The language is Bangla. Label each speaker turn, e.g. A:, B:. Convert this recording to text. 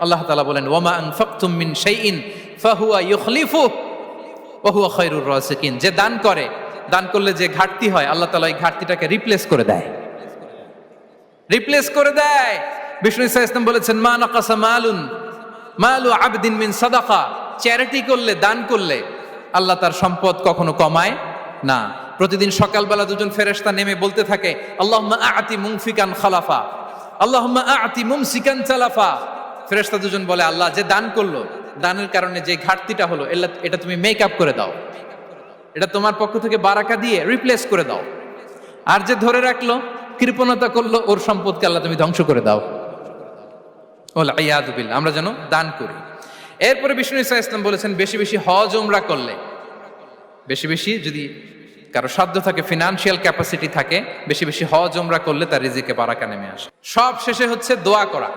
A: আল্লাহ তাআলা বলেন ওয়ামা আনফাকতুম মিন শাইইন ফাহুয়া ইউখলিফুহু ওয়া হুয়া খায়রুর রাসিকিন। যে দান করে, দান করলে যে ঘাটতি হয় আল্লাহ তাআলা এই ঘাটতিটাকে রিপ্লেস করে দেয়, রিপ্লেস করে দেয়। বিষ্ণু ইসা ইসলাম বলেছেন মা নাকাসা মালু আবদিন মিন সাদাকা। চ্যারিটি করলে, দান করলে আল্লাহ তার সম্পদ কখনো কমায় না। প্রতিদিন সকালবেলা দুজন ফেরেশতা নেমে বলতে থাকে আল্লাহুম্মা আ'তি মুনফিকান খালাফা, আল্লাহুম্মা আ'তি মুমসিকান চালাফা। ফেরেশতা দুজন বলে আল্লাহ, যে দান করলো, দানের কারণে যে ঘাটতিটা হলো এটা তুমি মেক আপ করে দাও, এটা তোমার পক্ষ থেকে বারাকা দিয়ে রিপ্লেস করে দাও। আর যে ধরে রাখলো, কৃপণতা করলো, ওর সম্পদকে আল্লাহ তুমি ধ্বংস করে দাও। ওয়াল ইয়াদু বিল্লাহ। আমরা যেন দান করি। এরপরে বিষ্ণু ইসা ইসলাম বলেছেন বেশি বেশি হজ উমরা করলে, বেশি বেশি যদি কারো সাধ্য থাকে, ফিনান্সিয়াল ক্যাপাসিটি থাকে, বেশি বেশি হজ উমরা করলে তার রিজিকে বারাকা নেমে আসে। সব শেষে হচ্ছে দোয়া করা।